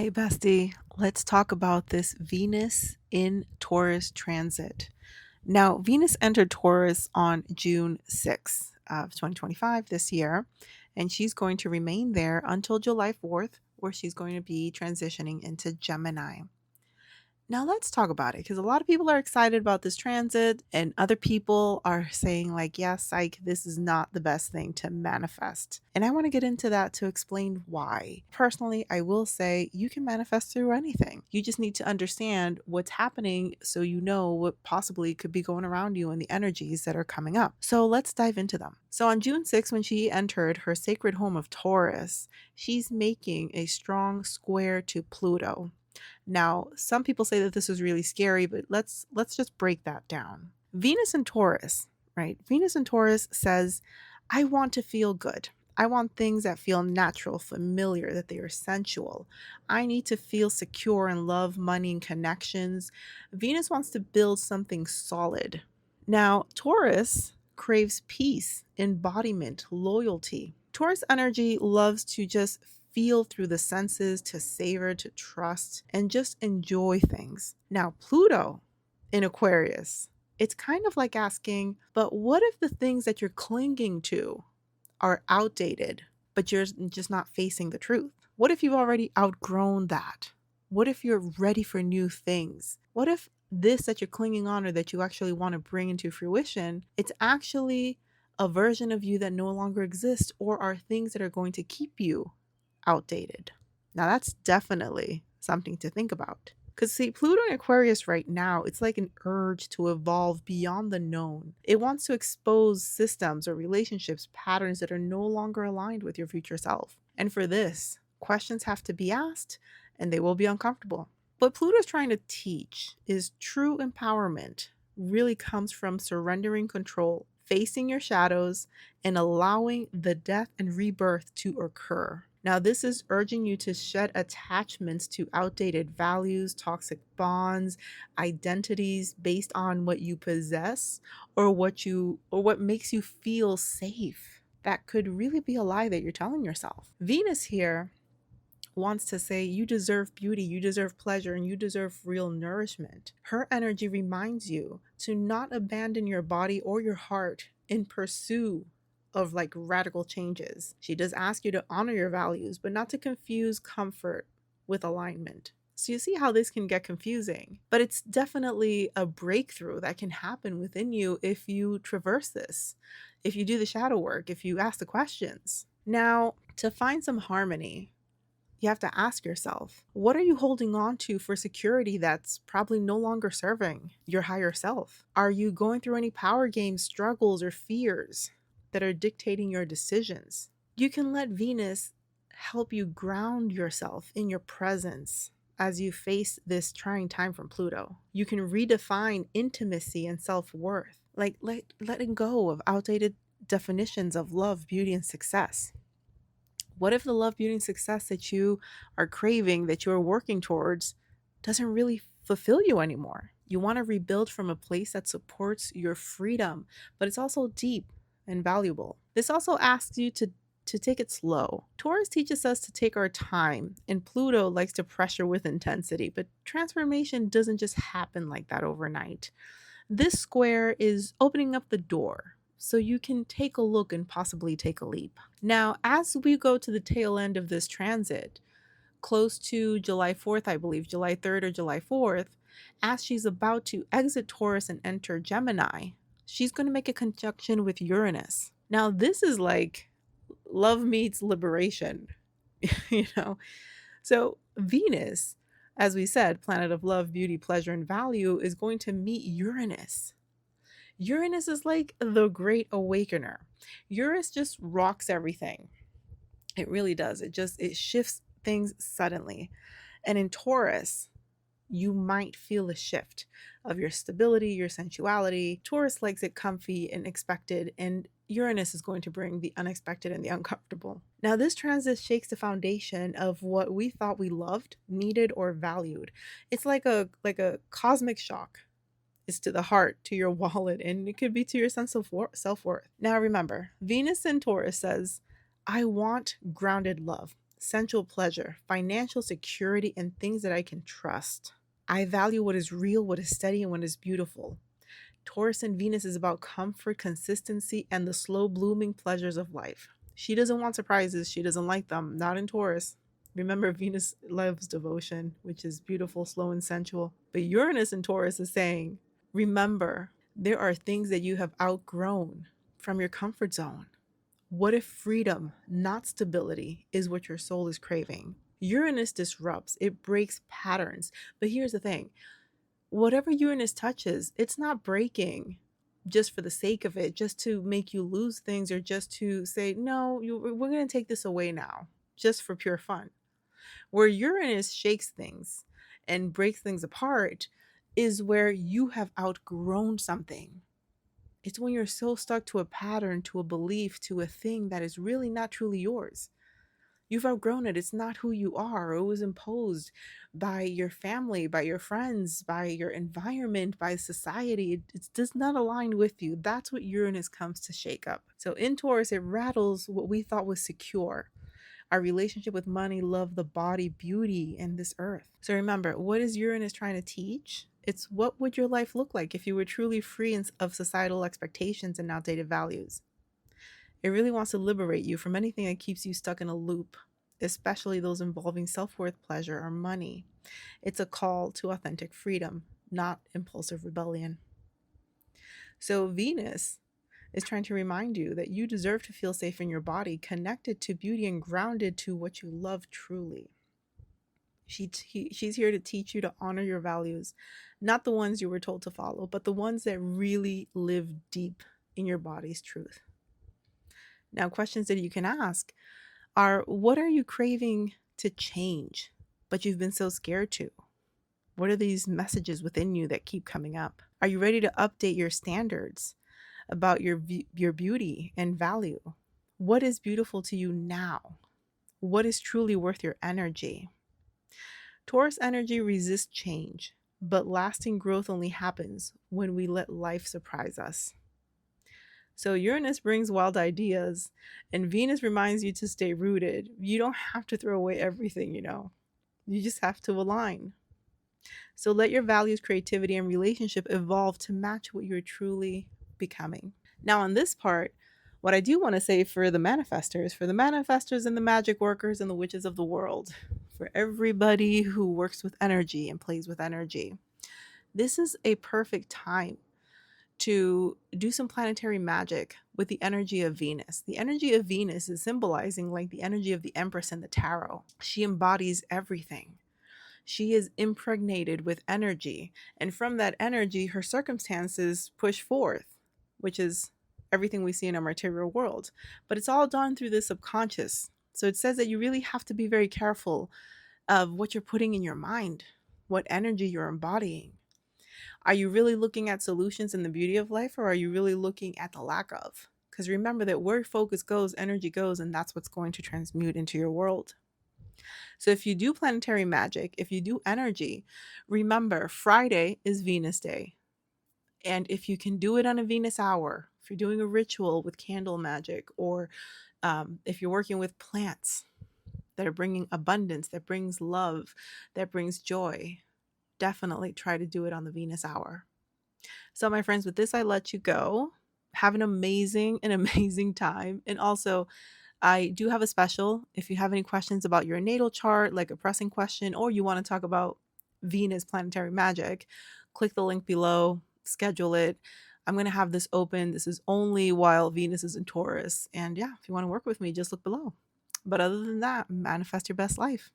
Hey, bestie, let's talk about this Venus in Taurus transit. Now, Venus entered Taurus on June 6th of 2025 this year, and she's going to remain there until July 4th, where she's going to be transitioning into Gemini. Now let's talk about it because a lot of people are excited about this transit and other people are saying like, yes, psych, this is not the best thing to manifest. And I want to get into that to explain why. Personally, I will say you can manifest through anything. You just need to understand what's happening so you know what possibly could be going around you and the energies that are coming up. So let's dive into them. So on June 6th, when she entered her sacred home of Taurus, she's making a strong square to Pluto. Now, some people say that this is really scary, but let's just break that down. Venus in Taurus, right? Venus in Taurus says, I want to feel good. I want things that feel natural, familiar, that they are sensual. I need to feel secure in love, money, and connections. Venus wants to build something solid. Now, Taurus craves peace, embodiment, loyalty. Taurus energy loves to just feel through the senses, to savor, to trust, and just enjoy things. Now, Pluto in Aquarius, it's kind of like asking, but what if the things that you're clinging to are outdated, but you're just not facing the truth? What if you've already outgrown that? What if you're ready for new things? What if this that you're clinging on or that you actually want to bring into fruition, it's actually a version of you that no longer exists or are things that are going to keep you outdated? Now, that's definitely something to think about. Because, see, Pluto in Aquarius right now, it's like an urge to evolve beyond the known. It wants to expose systems or relationships, patterns that are no longer aligned with your future self. And for this, questions have to be asked and they will be uncomfortable. What Pluto's trying to teach is true empowerment really comes from surrendering control, facing your shadows, and allowing the death and rebirth to occur. Now, this is urging you to shed attachments to outdated values, toxic bonds, identities based on what you possess or what makes you feel safe. That could really be a lie that you're telling yourself. Venus here wants to say you deserve beauty, you deserve pleasure, and you deserve real nourishment. Her energy reminds you to not abandon your body or your heart in pursuit of like radical changes. She does ask you to honor your values, but not to confuse comfort with alignment. So you see how this can get confusing, but it's definitely a breakthrough that can happen within you if you traverse this, if you do the shadow work, if you ask the questions. Now, to find some harmony, you have to ask yourself, what are you holding on to for security that's probably no longer serving your higher self? Are you going through any power games, struggles, or fears that are dictating your decisions? You can let Venus help you ground yourself in your presence as you face this trying time from Pluto. You can redefine intimacy and self-worth, like letting go of outdated definitions of love, beauty, and success. What if the love, beauty, and success that you are craving, that you're working towards, doesn't really fulfill you anymore? You want to rebuild from a place that supports your freedom, but it's also deep and valuable. This also asks you to take it slow. Taurus teaches us to take our time, and Pluto likes to pressure with intensity, but transformation doesn't just happen like that overnight. This square is opening up the door so you can take a look and possibly take a leap. Now, as we go to the tail end of this transit, close to July 4th, I believe, July 3rd or July 4th, as she's about to exit Taurus and enter Gemini, she's going to make a conjunction with Uranus. Now, this is like love meets liberation, you know? So, Venus, as we said, planet of love, beauty, pleasure, and value, is going to meet Uranus. Uranus is like the great awakener. Uranus just rocks everything. It really does. It shifts things suddenly. And in Taurus, you might feel a shift of your stability, your sensuality. Taurus likes it comfy and expected, and Uranus is going to bring the unexpected and the uncomfortable. Now, this transit shakes the foundation of what we thought we loved, needed, or valued. It's like a cosmic shock. Is to the heart, to your wallet, and it could be to your sense of self-worth. Now remember, Venus in Taurus says, I want grounded love, sensual pleasure, financial security, and things that I can trust. I value what is real, what is steady, and what is beautiful. Taurus and Venus is about comfort, consistency, and the slow blooming pleasures of life. She doesn't want surprises. She doesn't like them. Not in Taurus. Remember, Venus loves devotion, which is beautiful, slow, and sensual. But Uranus in Taurus is saying, remember, there are things that you have outgrown from your comfort zone. What if freedom, not stability, is what your soul is craving? Uranus disrupts, it breaks patterns. But here's the thing, whatever Uranus touches, it's not breaking just for the sake of it, just to make you lose things or just to say, no, we're going to take this away now, just for pure fun. Where Uranus shakes things and breaks things apart is where you have outgrown something. It's when you're so stuck to a pattern, to a belief, to a thing that is really not truly yours. You've outgrown it. It's not who you are. It was imposed by your family, by your friends, by your environment, by society. It does not align with you. That's what Uranus comes to shake up. So in Taurus, it rattles what we thought was secure. Our relationship with money, love, the body, beauty, and this earth. So remember, what is Uranus trying to teach? It's what would your life look like if you were truly free of societal expectations and outdated values? It really wants to liberate you from anything that keeps you stuck in a loop, especially those involving self-worth, pleasure, or money. It's a call to authentic freedom, not impulsive rebellion. So Venus is trying to remind you that you deserve to feel safe in your body, connected to beauty and grounded to what you love truly. She's here to teach you to honor your values, not the ones you were told to follow, but the ones that really live deep in your body's truth. Now, questions that you can ask are, what are you craving to change, but you've been so scared to? What are these messages within you that keep coming up? Are you ready to update your standards about your beauty and value? What is beautiful to you now? What is truly worth your energy? Taurus energy resists change, but lasting growth only happens when we let life surprise us. So Uranus brings wild ideas, and Venus reminds you to stay rooted. You don't have to throw away everything, You just have to align. So let your values, creativity, and relationship evolve to match what you're truly becoming. Now, on this part, what I do want to say for the manifestors and the magic workers and the witches of the world, for everybody who works with energy and plays with energy, this is a perfect time to do some planetary magic with the energy of Venus. The energy of Venus is symbolizing like the energy of the Empress in the tarot. She embodies everything. She is impregnated with energy, and from that energy, her circumstances push forth, which is everything we see in our material world. But it's all done through the subconscious. So it says that you really have to be very careful of what you're putting in your mind, what energy you're embodying. Are you really looking at solutions and the beauty of life, or are you really looking at the lack of? Because remember that where focus goes, energy goes, and that's what's going to transmute into your world. So if you do planetary magic, if you do energy, remember Friday is Venus Day. And if you can do it on a Venus hour, if you're doing a ritual with candle magic, or if you're working with plants that are bringing abundance, that brings love, that brings joy, definitely try to do it on the Venus hour. So my friends, with this, I let you go. Have an amazing time. And also, I do have a special. If you have any questions about your natal chart, like a pressing question, or you want to talk about Venus planetary magic, click the link below, schedule it. I'm going to have this open. This is only while Venus is in Taurus. And yeah, if you want to work with me, just look below. But other than that, manifest your best life.